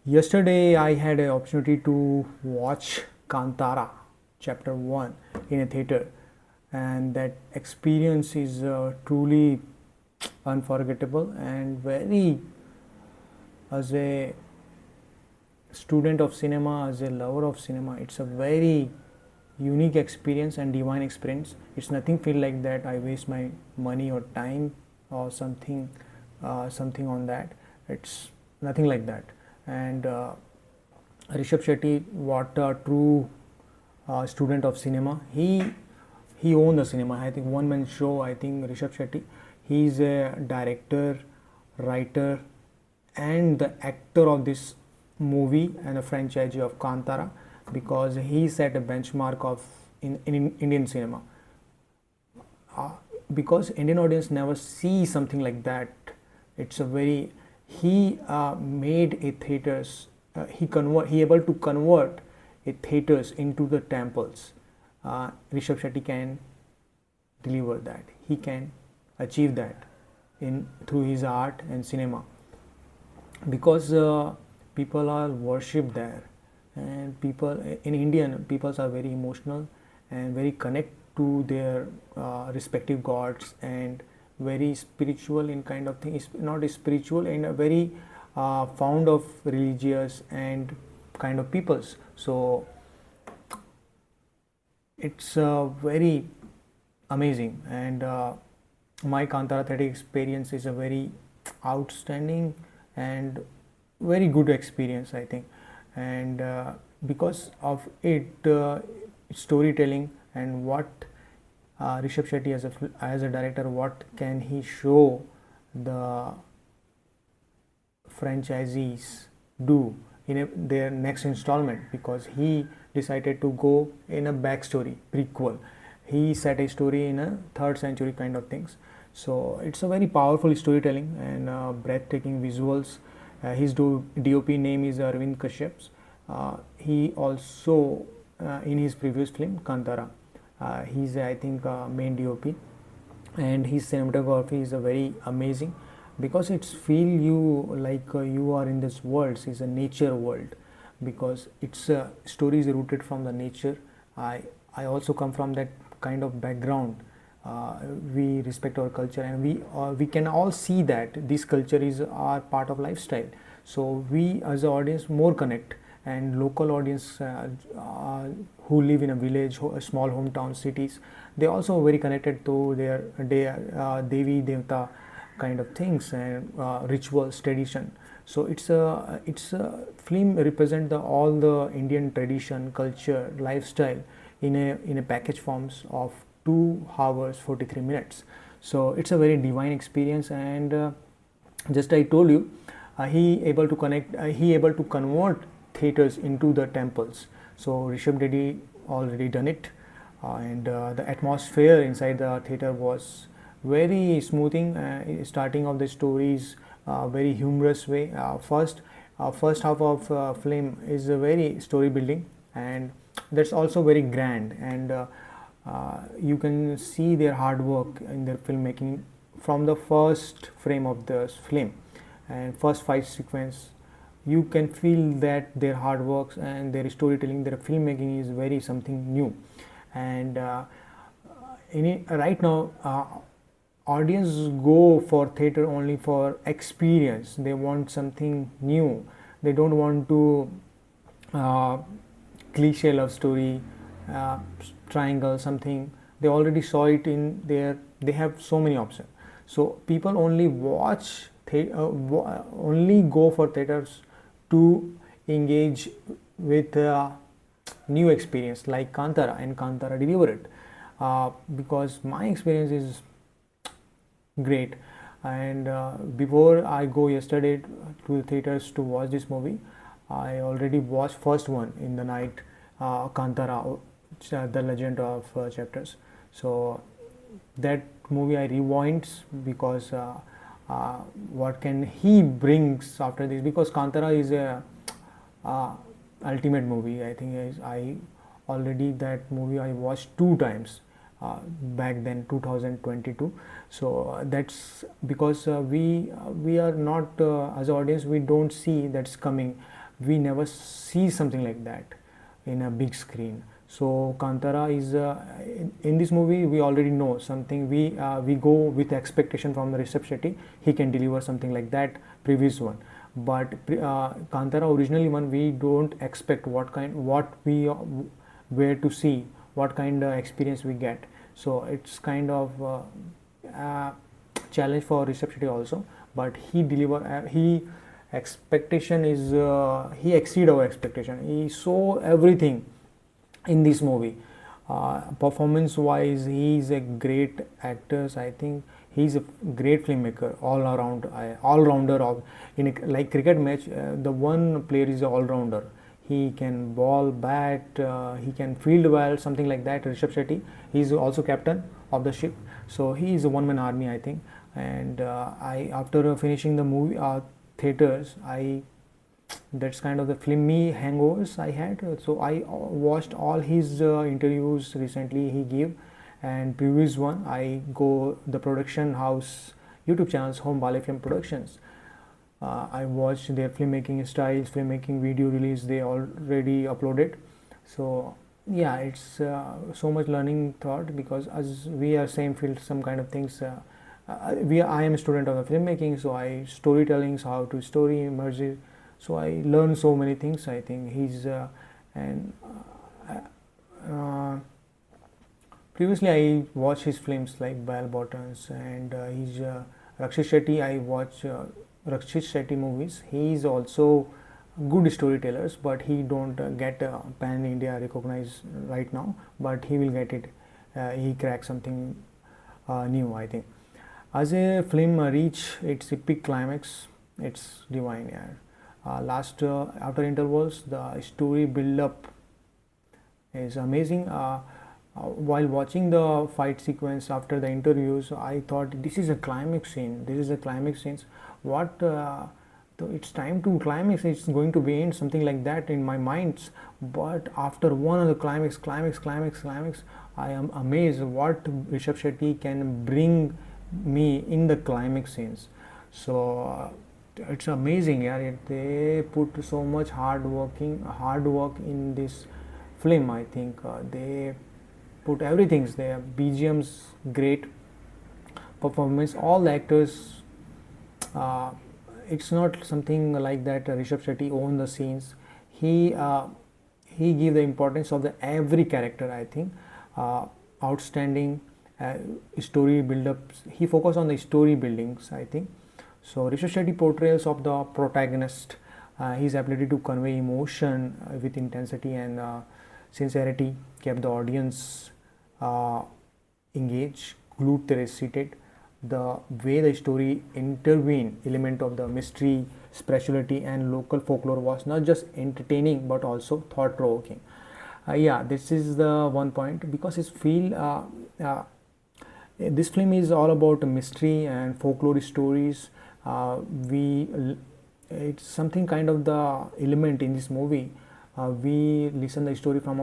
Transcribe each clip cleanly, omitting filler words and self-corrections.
Yesterday, I had an opportunity to watch Kantara Chapter 1 in a theater, and that experience is truly unforgettable and very, as a student of cinema, as a lover of cinema, it's a very unique experience and divine experience. It's nothing feel like that I waste my money or time or something on that. It's nothing like that. And Rishabh Shetty, what a true student of cinema. He owned the cinema. I think one man show. I think Rishabh Shetty. He's a director, writer, and the actor of this movie and a franchise of Kantara, because he set a benchmark of in Indian cinema. Uh, because Indian audience never see something like that. It's a very he made a theaters. He able to convert a theaters into the temples. Rishabh Shetty can deliver that. He can achieve that in through his art and cinema, because people are worship there, and people in Indian peoples are very emotional and very connect to their respective gods, and very spiritual in kind of thing. It's not spiritual and a very fond of religious and kind of peoples. So it's very amazing, and my Kantara theatre experience is a very outstanding and very good experience, I think. And because of storytelling, and what Rishabh Shetty as a director, what can he show the franchisees do in their next installment, because he decided to go in a backstory prequel. He set a story in a third century kind of things. So it's a very powerful storytelling and breathtaking visuals. His DOP name is Arvind Kashyap. He also in his previous film Kantara, he's I think main DOP, and his cinematography is a very amazing, because it's feel you like you are in this world. It's a nature world, because its story is rooted from the nature. I also come from that kind of background. We respect our culture, and we can all see that this culture is our part of lifestyle. So we as an audience more connect, and local audience who live in a village, a small hometown cities, they also very connected to their Devi Devta kind of things and rituals tradition. So it's a film represent all the Indian tradition, culture, lifestyle in a package forms of 2 hours 43 minutes. So it's a very divine experience, and just I told you, he able to convert theaters into the temples. So Rishabh Reddy already done it, and the atmosphere inside the theater was very smoothing. Starting of the stories, very humorous way. First half of film is a very story building, and that's also very grand, and you can see their hard work in their filmmaking from the first frame of the film and first fight sequence. You can feel that their hard works and their storytelling, their filmmaking is very something new. And right now, audience go for theater only for experience. They want something new. They don't want to uh, cliche love story, uh, triangle something. They already saw it in there. They have so many options. So people only only go for theaters to engage with new experience like Kantara, and Kantara deliver it. Because my experience is great, and before I go yesterday to the theaters to watch this movie, I already watched first one in the night, Kantara, the Legend of Chapters. So that movie I rewind, because what can he brings after this, because Kantara is a uh, ultimate movie. I think I already that movie I watched 2 times back then 2022. So that's because we are not as audience, we don't see that's coming, we never see something like that in a big screen. So Kantara is in this movie we already know something. We go with expectation from the Rishabh Shetty. He can deliver something like that previous one, but Kantara originally one we don't expect what we were to see, what kind of experience we get. So it's kind of challenge for Rishabh Shetty also, but he deliver he expectation is he exceed our expectation. He saw everything in this movie. Performance wise, he is a great actor. I think he's a great filmmaker, all rounder of in a, like cricket match. The one player is an all rounder. He can ball, bat, he can field well, something like that. Rishabh Shetty, he's also captain of the ship, so he is a one man army, I think. And I after finishing the movie theaters, that's kind of the filmy hangovers I had. So I watched all his interviews recently he gave, and previous one I go the production house YouTube channels, Home Bale Film Productions. I watched their filmmaking styles, filmmaking video release they already uploaded. So yeah, it's so much learning thought, because as we are same field, some kind of things. I am a student of the filmmaking, so I storytelling, so how to story merge it. So I learned so many things. I think he's and previously I watched his films like Bell Bottoms, and he's Rakshit Shetty. I watch Rakshit Shetty movies. He is also good storytellers, but he don't get pan India recognized right now. But he will get it. He cracks something new, I think. As a film reach its epic climax, it's divine. Yeah. Last after intervals, the story build up is amazing. While watching the fight sequence after the interviews, I thought this is a climax scene. This is a climax scene. What? It's time to climax. It's going to be in something like that in my mind. But after one of the climax, I am amazed what Rishabh Shetty can bring me in the climax scenes. So it's amazing. Yeah, they put so much hard work in this film. I think they put everything there. BGM's great, performance, all the actors. It's not something like that. Rishabh Shetty own the scenes. He give the importance of the every character. I think outstanding story build-ups. He focused on the story buildings, I think. So Rishabh Shetty portrayals of the protagonist, his ability to convey emotion with intensity and sincerity kept the audience engaged, glued to their seated. The way the story intervened element of the mystery, spirituality and local folklore was not just entertaining but also thought-provoking. Yeah, this is the one point, because it's feel this film is all about mystery and folklore stories. It's something kind of the element in this movie. We listen the story from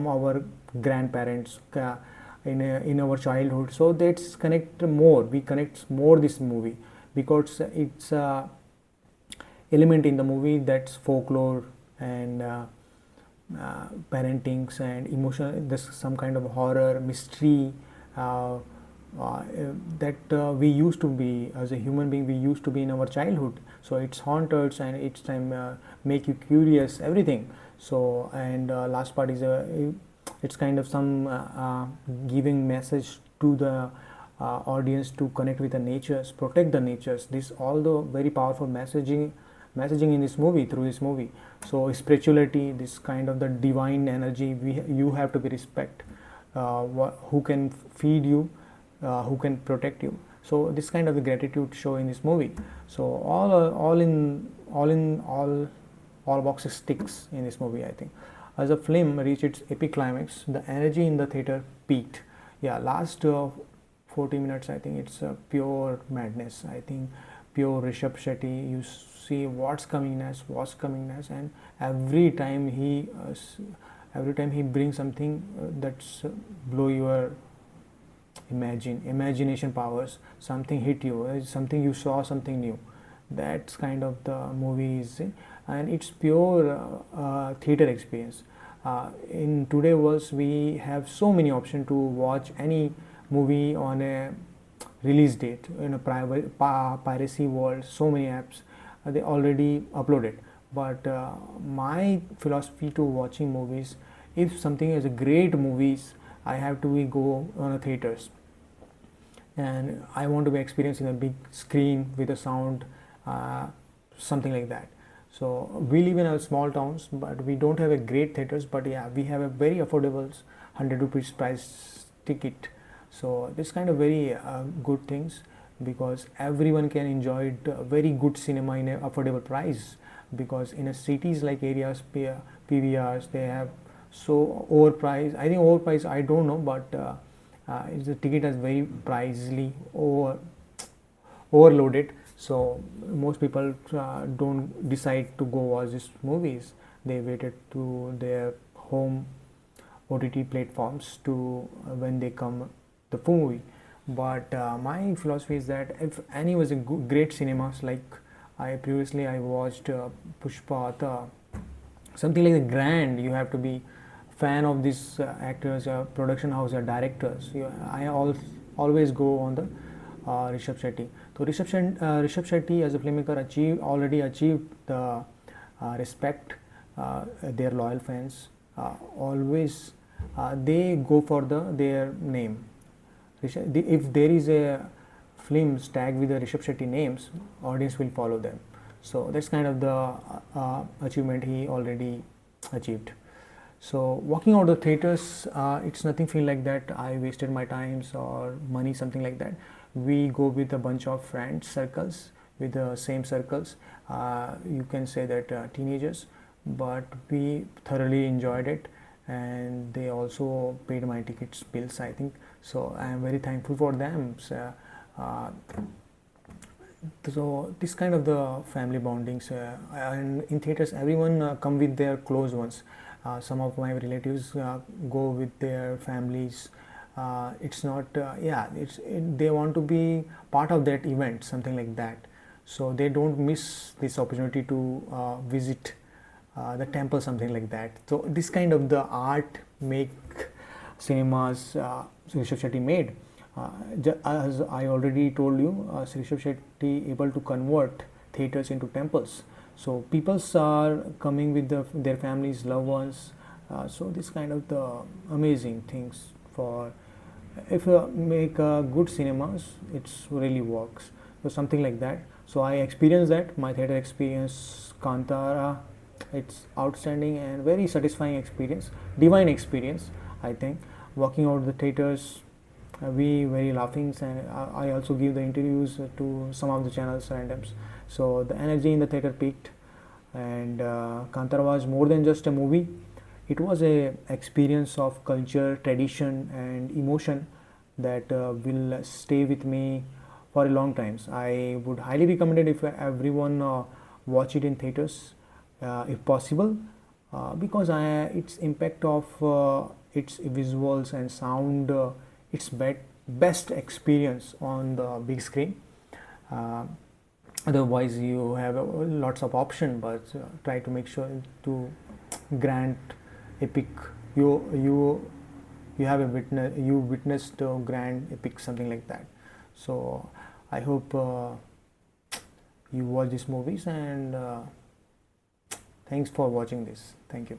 our grandparents in our childhood, so that's connect more. We connect more this movie because it's element in the movie that's folklore and parentings and emotion. There's some kind of horror, mystery. That we used to be as a human being, we used to be in our childhood. So it's haunted and each time make you curious, everything. So and last part is it's kind of some giving message to the audience to connect with the natures, protect the natures. This all the very powerful messaging in this movie, through this movie. So spirituality, this kind of the divine energy, you have to be respect. Who can feed you, who can protect you. So this kind of the gratitude show in this movie. So all boxes ticks in this movie, I think. As the film reached its epic climax, the energy in the theater peaked. Yeah, last 40 minutes, I think it's pure madness. I think pure Rishabh Shetty. You see what's coming next, and every time he brings something that's blow your imagination powers. Something hit you, something you saw, something new. That's kind of the movies, and it's pure theater experience. In today world, we have so many options to watch any movie on a release date. In a private piracy world, so many apps they already uploaded. But my philosophy to watching movies, if something is a great movies, I have to go on a theaters, and I want to be experiencing a big screen with a sound, uh, something like that. So we live in a small towns, but we don't have a great theaters. But yeah, we have a very affordable 100 rupees price ticket. So this kind of very good things, because everyone can enjoy it, very good cinema in a affordable price. Because in a cities like areas, PVRs they have so overpriced. I think overpriced. I don't know, but the ticket is very pricely overloaded. So most people don't decide to go watch these movies. They waited to their home OTT platforms to when they come the movie. But my philosophy is that if any was a great cinemas, like I watched Pushpa, something like the grand. You have to be fan of these actors, production house, directors. Always go on the Rishabh Shetty. So Rishabh Shetty as a filmmaker already achieved the respect. Their loyal fans always they go for their name. If there is a film tagged with the Rishabh Shetty names, audience will follow them. So that's kind of the achievement he already achieved. So walking out of the theaters, it's nothing feel like that I wasted my times or money, something like that. We go with a bunch of friends circles, with the same circles. You can say that teenagers, but we thoroughly enjoyed it, and they also paid my tickets bills, I think. So I am very thankful for them. So this kind of the family bondings, and in theaters everyone come with their close ones. Some of my relatives go with their families. It's not they want to be part of that event, something like that. So they don't miss this opportunity to visit the temple, something like that. So this kind of the art make cinemas Rishabh Shetty made. As I already told you, Rishabh Shetty able to convert theaters into temples. So people are coming with their families, loved ones. So this kind of the amazing things for, if you make good cinemas, it's really works. So something like that. So I experienced that, my theater experience, Kantara. It's outstanding and very satisfying experience, divine experience. I think walking out the theaters, we very laughing, and I also give the interviews to some of the channels randoms. So the energy in the theater peaked, and Kantara was more than just a movie. It was a experience of culture, tradition, and emotion that will stay with me for a long times. I would highly recommend it if everyone watch it in theaters, if possible, because its impact of its visuals and sound, its best experience on the big screen. Uh, Otherwise, you have lots of option, but try to make sure to grant epic. You have a witness. You witnessed a grand epic, something like that. So I hope you watch these movies, and thanks for watching this. Thank you.